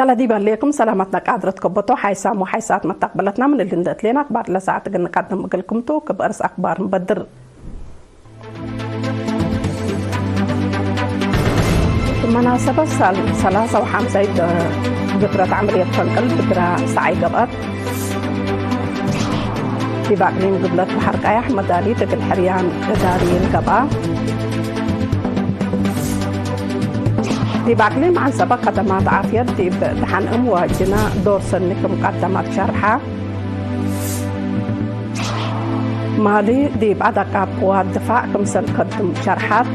تلدي عليكم سلامتنا قادرتكم بطو حيسام وحيسات مستقبلتنا من اللي ندت لنا أخبار لساعة نقدم لكم تو كبرس أخبار مبدر. مناسبة 53 ذكرى عملية فنقل ذكرى سعي قبط في باقلين قبلت بحر قايح مدالي تقل حريان إداري القبا في باقلين عن سبق قدمات عافية دي بتحن واجنا دور سنكم قدمات شرحة مالي دي بعد قوات دفاع كمسل قدم شرحات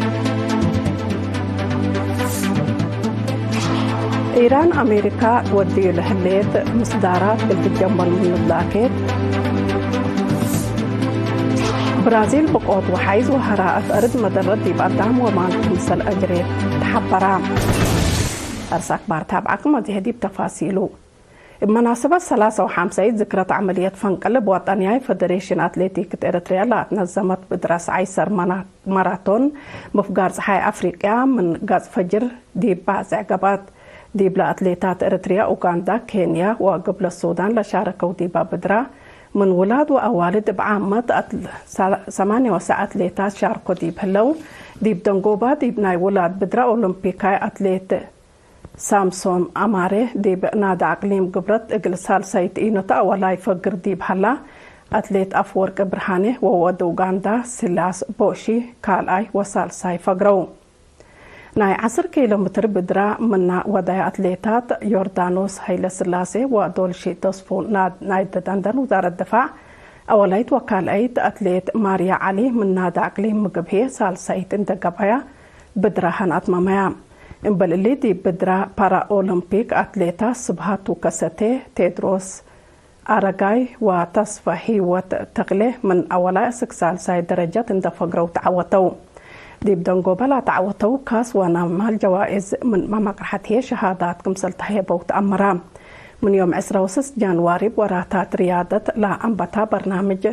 إيران أمريكا تودي لحليت مصدارات بالتجمل من اللاكيت برازيل بقوت وحيز وهراءة أرد مدرد دي بقدام ومان تمثل أجريت تحبرام أرساك بار تابعكم ودي بتفاصيله بمناسبة 53 ذكرى عملية فنقلب وطنياي فدريشن أتليتيك إريتريا لا نظمت بدرس عيسر ماراثون مفقار صحاي أفريقيا من غاز فجر دي بعض عقبات دي بلا أتليتات إريتريا أوغندا كينيا وقبل السودان لشاركوا دي بدرا من ولاد وأوالد بعامة 8 أتليتات شاركوا دي بهلو دي بدنقوبة دي بناي ولاد بدرا أولمبيكاي أتليت سامسون أماري دي بنادى أقليم قبرت إقل سالسايت إينوتا ولاي فقر دي بهلا أتليت أفورك برهاني وود أوغندا سلاس بوشي كالاي وسالساي فقرو ناي 10 كيلومتر بدرا من وداي أتليتات يوردانوس هيلا سلاسي ودولشي تصفو نايد دندن وزارة الدفاع أوليت وكالايت أتليت ماريا علي من نادى أقليم مقبهي سالسايت اندقبايا بدرا هنات مامايا إنبال اللي دي بدرا بارا أولمبيك أتليتا سبهاتو كاساتي تيدروس أراغاي وتصفحي وتغلي من أولا سكسال ساي درجات اندفقروا تعوتو دي بدنقو بلا تعوتو كاس ونعمل جوائز من ممقرحتي شهادات كمسل تحيبو تأمرا من يوم 26 جانواري بوراتات رياضة لا أنبتا برنامج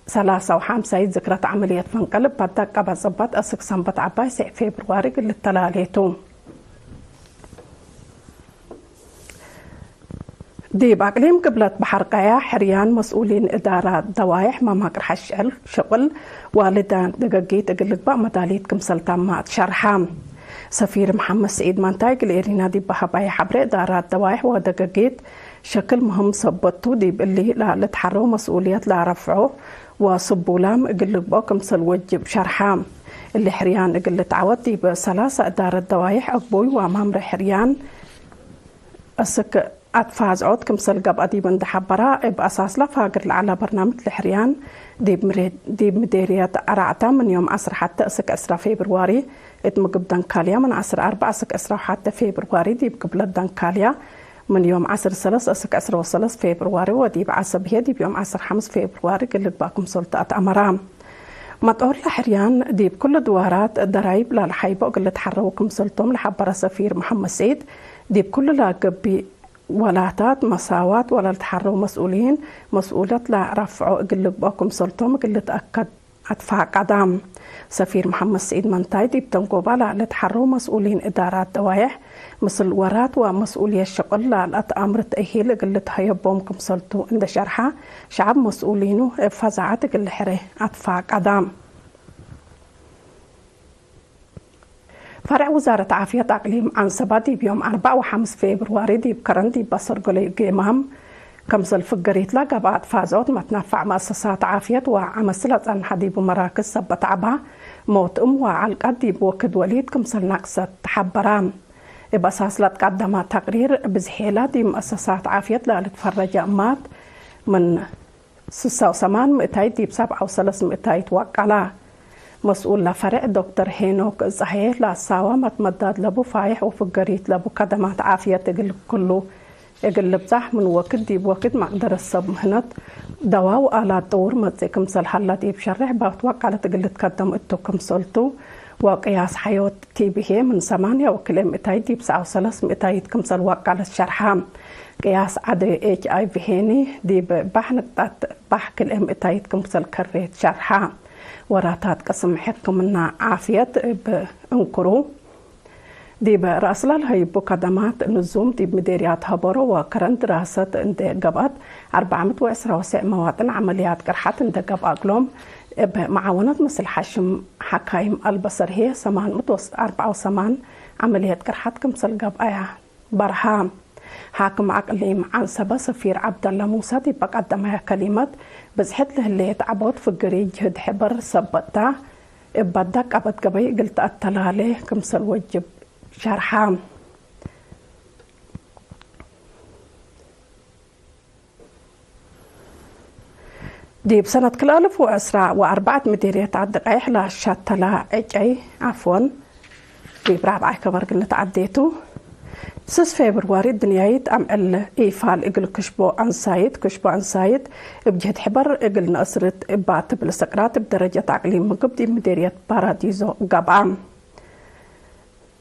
53 ذكرى عملية فنقلب بدأ قبل زبط أسك سنبت عباي سع فبراير قل التلاليتو دي باقليم قبلت بحر قايا حريان مسؤولين إدارة دوايح ما ماقر شغل والدان دقاقيت قلت بقى مداليت كمسل تامات شرحام سفير محمد سعيد مانتاي قل إيرينا دي بحباي حبر إدارة دوايح ودقاقيت شكل مهم صبتو دي باللي لا لتحرو مسؤوليات لا رفعو وصبولام قلت بقى كمسل وجب شرحام اللي حريان قلت عودي بسلاسة إدارة دوايح أقبوي وأمام حريان أسك أتفاز عود كمسل قب أديبن دحبرا بأساس لفاقر على برنامج الحريان دي مديرية أرعتا من يوم 10 حتى أسك 10 فبراير اتمقب دنكاليا من 10 4 أسك 10 حتى فبراير دي بقبل دنكاليا من يوم 10 3 أسك 10 وثلاث فبراير ودي بعصبية دي بيوم 10 5 فبراير قلت باكم سلطة أمرام مطور الحريان دي بكل دوارات درايب للحيبة قلت حروكم سلطهم لحبر سفير محمد سعيد دي بكل لاقب ولاتات مساوات ولا تحروا مسؤولين مسؤولة لا رفعوا قلت باكم سلطهم قلت أكد أدفع قدام سفير محمد سعيد منتاي دي بتنقوبة لا لتحروا مسؤولين إدارات دوايح مثل ورات ومسؤولية الشغل لا أمر تأهيل قلت هيبومكم سلطوا عند شرحة شعب مسؤولينه فزعات قل حري أدفع قدام فرع وزارة عافية أقليم عن سبادي بيوم 4 و5 فبراير دي بكرندي بصر قلي قيمام كمسل فقريت لقى بعد فازوت ما تنفع مؤسسات عافية وعمسلت أن حديب مراكز سبت عبها موت وعلق أديب وكد وليد كمسل نقصة تحبرام بأساس لا تقدم تقرير بزحيلة دي مؤسسات عافية لا تفرج أمات من 6 دي ب7 و300 توقعلا مسؤول لفرع دكتور هينوك صحيح لا ساوى متمدد لبو فايح وفقريت لبو قدمات عافية تقل كله يقلب صح من وقت دي بوقت ما قدر الصب مهنت دواء وآلات دور متزي كمسل حالة دي بشرح باتوقع لتقل تقدم اتو كمسلتو وقياس حيوة تي بيه من 8 وكلم 200 دي ب9 و300 كمسل وقع للشرحام قياس عدي HIV هيني دي بح نقطات بح كلم 200 كمسل كريت شرحام وراتات قسم حكم منا عافية بانكرو دي برأس الهيبو قدمات نزوم دي مديريات هبرو وكرن دراسة عند قبات 420 مواطن عمليات قرحات عند قبات لهم بمعاونة مثل حشم حكايم البصر هي 884 عمليات قرحات كمثل قبايا برهام حاكم عقليم عن سبا سفير عبد الله موسى دي بقدمها كلمات بزحت له اللي يتعبط في الجريج هد حبر سبتا بدك أبد قبي قلت أتلاليه كمثل وجب شرحام دي بسنة كل 1004 مديرية عالدقايح لا شاتلا اي عفوا دي برابعة كبر قلنا تعديتو 6 فبراير الدنيايت أم الإيفال إقل كشبو أنسايد بجهد حبر إقل نأسرت إبات بالسكرات بدرجة عقليم مقب دي مديرية باراديزو قبعام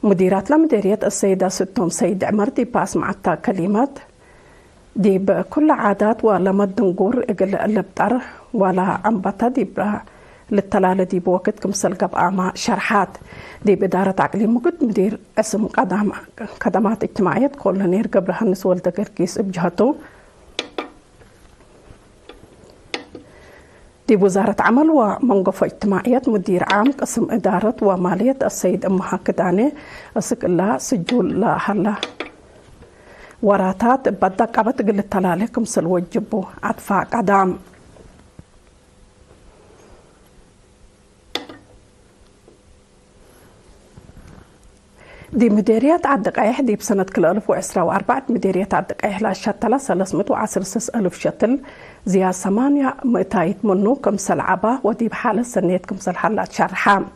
مديرات لمديرية السيدة ستون سيد عمر دي باس معتا كلمات دي بكل عادات ولا مدنقور إقل اللبتر ولا أنبتا دي للتلالة دي بوقت كمسل قبعام شرحات دي بإدارة عقليم مقد مدير اسم خدمات اجتماعية كل نير قبل هنس والدقر كيس بجهته دي وزارة عمل ومنقف اجتماعية مدير عام قسم إدارة ومالية السيد أمها كداني أسك الله سجول لا هلا وراتات بدك عبت قل التلالة كمسل وجبو عطفاء قدام دي مديريات عالدقايح دي بسنة كل 1024 مديريات عالدقايح لا شتلا 310,000 شتل زيادة 800 منو كمسل عبا ودي بحالة سنيت كمسل حلات شرحام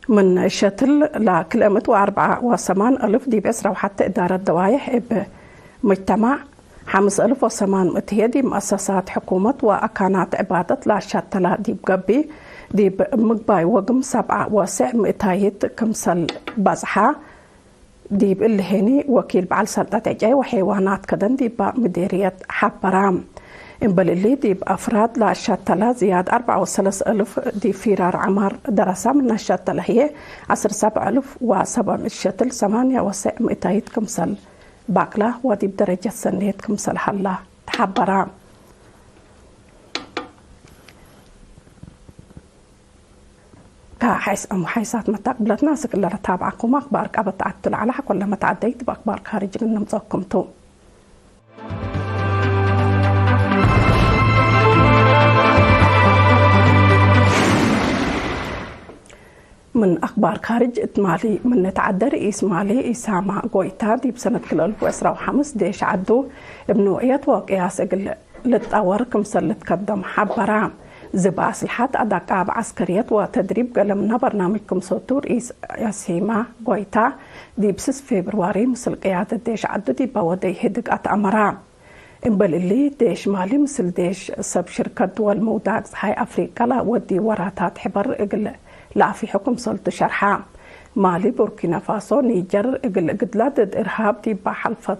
من شتل لا كل 184,000 دي بأسرة وحتى إدارة دوايح بمجتمع 5,800 دي مؤسسات حكومة وأكانات عبادة لا شتلا دي بقبي دي بمقباي وقم 7,200 كمسل بزحة دي اللي هني وكيل بعل سلطة جاي وحيوانات كدن دي بمديرية حبرام إنبل اللي دي بأفراد لا شتلا زياد 34,000 دي فيرار عمر دراسة من الشتلا هي 17,007 الشتل 8,200 كمسل باقلة ودي بدرجة سنيت كمسل حلا حبرام كحيث محيسات متقبلت ناسك اللي رتابعكم أخبارك أبد تعدل على حق ولا ما تعديت بأخبار خارج من نمزقكمتو من أخبار خارج إتمالي من نتعدى رئيس مالي إسامة غويتا دي بسنة كل 2015 ديش عدو بنوعية وقياس للتطور كمسل تقدم حبرام زبا أسلحات أداقاب عسكريات وتدريب قلمنا برنامجكم صوتور إسامة غويتا دي بسس فبراير مثل قيادة ديش عدو دي بودي هدق أتأمرام إنبال اللي ديش مالي مثل ديش سب شركة دول موداكس هاي أفريقيا لا ودي وراتات حبر إقل لا في حكم سلطة شرحة مالي بوركينا فاسو نيجر قدلات إرهاب دي بحلفة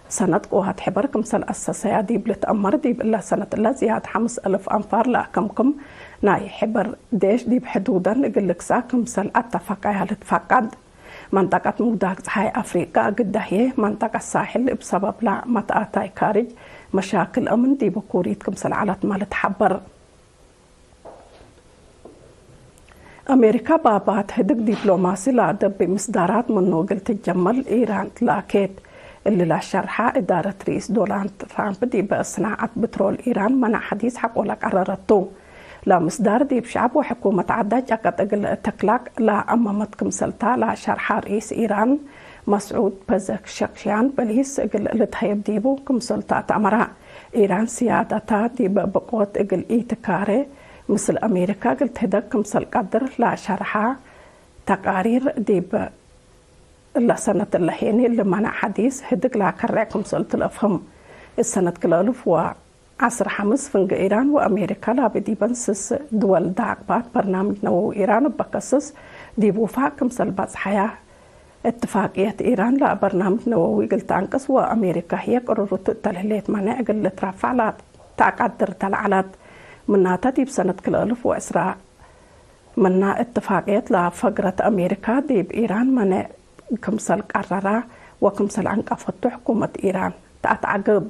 سنة قوات حبر كمسل أساسية دي بلتأمر دي بإلا سنة الله زياد 5,000 أنفار لأكمكم ناي حبر ديش دي بحدودا قلقسا كمسل أتفاقيها لتفاقد منطقة موداكس هاي أفريقيا قد هي منطقة الساحل بسبب لا متأتاي كارج مشاكل أمن دي بكوريت كمسل على مال تحبر أمريكا بابات هدق دبلوماسي لعدب بمصدارات منو قلت الجمل إيران تلاكيت اللي لا شرحة إدارة رئيس دونالد ترامب دي بصناعة بترول إيران منع حديث حق ولا قررته لا مصدار دي بشعب وحكومة عدة جاكت أقل تكلاك لا أمامتكم سلطة لا شرحة رئيس إيران مسعود بزكشكشيان بليس أقل لتهيب ديبو كم سلطة أمرا إيران سيادتها دي بقوة أقل إيتكاري مثل أمريكا قلت هدك مثل قدر لا شرحة تقارير دي لا سنة اللهيني اللي منع حديث هدك لا كرعكم سلط الأفهم السنة كل 1015 فنق إيران وأمريكا لا بدي بنسس دول داقبات برنامج نووي إيران بقصص دي بوفاق مثل بس حياة اتفاقية إيران لا برنامج نووي قلت أنقص وأمريكا هي قررت تلهليت منع قلت رفع لا تقدر تلعلت مناتها دي بسنة كل 1010 منا اتفاقيات لفقرة أمريكا دي بإيران من كمسل قررة وكمسل عنك فتح حكومة إيران تعقب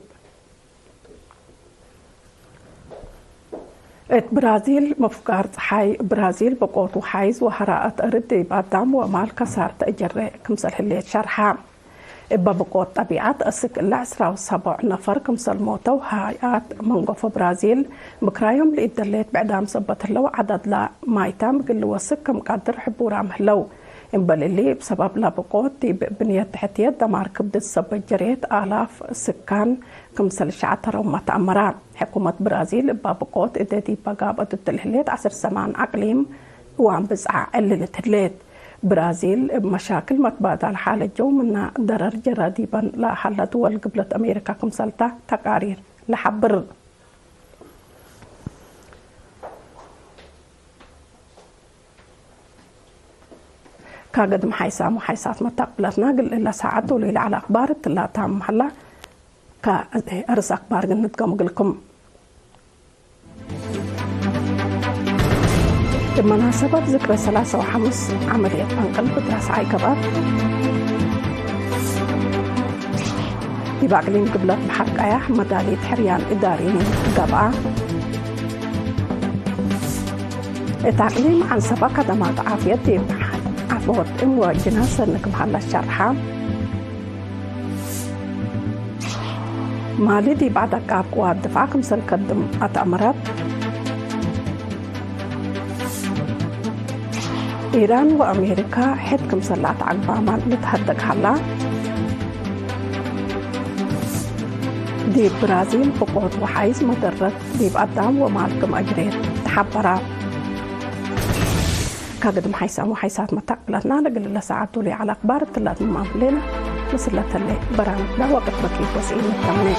برازيل مفكار حي برازيل بقوت وحيز وحراءة أرد بعدام ومال كسار تأجر كمسل هلية شرحة بقوت طبيعة أسك العسرة وسبع نفر كمسل موتى وهايات منقف برازيل بكرايهم لإدليت بعدام سبت هلو عدد لا مايتام قلوا سك مقدر حبورام هلو إنبال اللي بسبب لا بقوت دي بنية تحتية دمار كبد السبب جريت آلاف سكان كمسل شعتر وما تأمران حكومة برازيل بقوت إدادي بقابة التلهليت 10 سمان أقليم وعم بزعى اللي تهليت برازيل بمشاكل متبادل حال الجو من ضرر جراديبا لا حل دول قبلة أمريكا كمسلتا تقارير لحبر كاقد محيسات متقبلتنا قل إلا ساعدوا لي على أخبار الثلاثة محلة كأرز أخبار قلنتكم قلكم بمناسبة ذكرى 3 عملية انقلب بدرس عاي كبار يباقلين قبلت بحق اياح مدالية حريان إداريين قبعة تعليم عن سبق خدمات عافية عفوت وجناسة انك محل الشرحة مالي دي بعد قاب قوات دفاعكم سنقدم أتأمرات إيران وأمريكا حدكم سلات عقبامان لتهدق حلا دي برازيل بقوت وحيز مدرد دي بقدام ومالكم أجريت تحبرا كاقد محيسات متقبلتنا لقل لساعدوا لي على أخبار الثلاث مماملين مسلة اللي برامج لا وقت بكيف وسئين التمنين